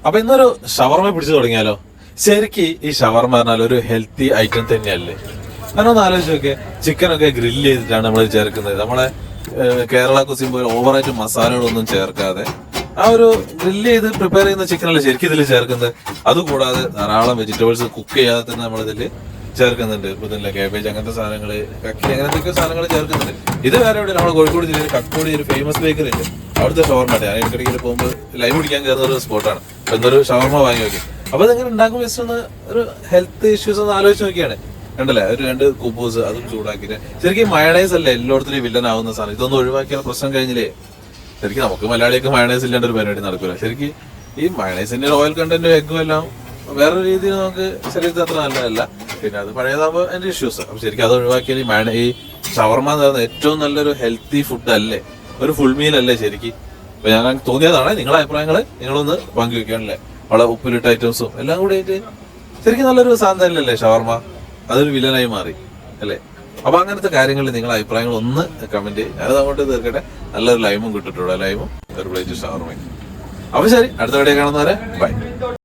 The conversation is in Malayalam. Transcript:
അപ്പൊ ഇന്നൊരു ഷവർമ പിടിച്ചു തുടങ്ങിയാലോ? ശരിക്ക് ഈ ഷവർമ പറഞ്ഞാൽ ഒരു ഹെൽത്തി ഐറ്റം തന്നെയല്ലേ? കാരണം ഒന്ന് ആലോചിച്ച് നോക്കിയേ, ചിക്കനൊക്കെ ഗ്രില്ല് ചെയ്തിട്ടാണ് നമ്മൾ ചേർക്കുന്നത്. നമ്മളെ കേരള കുസിൻ പോലെ ഓവറായിട്ട് മസാലകളൊന്നും ചേർക്കാതെ ആ ഒരു ഗ്രില്ല് ചെയ്ത് പ്രിപ്പയർ ചെയ്യുന്ന ചിക്കനല്ലേ ശരിക്കും ഇതിൽ ചേർക്കുന്നത്. അതുകൂടാതെ ധാരാളം വെജിറ്റബിൾസ് കുക്ക് ചെയ്യാതെ തന്നെ നമ്മളിതിൽ ചേർക്കുന്നുണ്ട്. ഇപ്പൊ തന്നെ കാബേജ് അങ്ങനത്തെ സാധനങ്ങൾ, കക്കി അങ്ങനത്തെ സാധനങ്ങൾ ചേർക്കുന്നുണ്ട്. ഇത് വേറെ എവിടെ? നമ്മുടെ കോഴിക്കോട് ജില്ലയിൽ കക്കോടി ഒരു ഫേമസ് ബേക്കറി ഉണ്ട്. അവിടുത്തെ ഷവർമ ഞാൻ ഇടയ്ക്കിടയ്ക്ക് പോകുമ്പോൾ ലൈവ് കുടിക്കാൻ കയറുന്ന ഒരു സ്പോട്ടാണ്. അപ്പൊ എന്തൊരു ഷവർമ വാങ്ങി നോക്കി. അപ്പൊ ഇതെങ്ങനെ ഉണ്ടാക്കും ജസ്റ്റ് ഒന്ന് ഒരു ഹെൽത്ത് ഇഷ്യൂസ് ഒന്ന് ആലോചിച്ച് നോക്കിയാണ്. കണ്ടല്ലേ, ഒരു 2 കുബൂസ് അതും ചൂടാക്കിയിട്ട്. ശരിക്കും മയണൈസ് അല്ലേ എല്ലായിടത്തും വില്ലൻ ആവുന്ന സാധനം. ഇതൊന്നും ഒഴിവാക്കിയാൽ പ്രശ്നം കഴിഞ്ഞില്ലേ? ശരിക്കും നമുക്ക് മലയാളിയൊക്കെ മയണൈസ് ഇല്ലാണ്ട് ഒരു പരിപാടി നടക്കില്ല. ശരിക്കും ഈ മയണൈസിന്റെ ഓയിൽ കണ്ടന്റും എഗ്ഗും എല്ലാം വേറൊരു രീതിയിൽ നമുക്ക് ശരീരത്തിന് അത്ര നല്ലതല്ല. പിന്നെ അത് പഴയതാകുമ്പോൾ അതിന്റെ ഇഷ്യൂസ്. അപ്പൊ ശരിക്കും അത് ഒഴിവാക്കിയാൽ ഈ ഷവർമ എന്ന് പറയുന്നത് ഏറ്റവും നല്ലൊരു ഹെൽത്തി ഫുഡ് അല്ലേ, ഒരു ഫുൾ മീൽ അല്ലേ ശരിക്കും. അപ്പൊ ഞാൻ തോന്നിയതാണ്. നിങ്ങളുടെ അഭിപ്രായങ്ങൾ നിങ്ങളൊന്ന് പങ്കുവെക്കാണല്ലേ. വളരെ ഉപ്പിലിട്ട ഐറ്റംസും എല്ലാം കൂടി ആയിട്ട് ശരിക്കും നല്ലൊരു സാധനം തന്നെയല്ലേ ഷവർമ. അതൊരു വില്ലനായി മാറി അല്ലേ? അപ്പൊ അങ്ങനത്തെ കാര്യങ്ങളിൽ നിങ്ങളുടെ അഭിപ്രായങ്ങൾ ഒന്ന് കമന്റ് ചെയ്യും. ഞാനത് അങ്ങോട്ട് തീർക്കട്ടെ. നല്ലൊരു ലൈമും കിട്ടിട്ടുള്ള ലൈമും ഒരു പ്ലേറ്റ് ഷവർമയും. അപ്പൊ ശരി, അടുത്ത വീഡിയോ കാണുന്നവരെ ബൈ.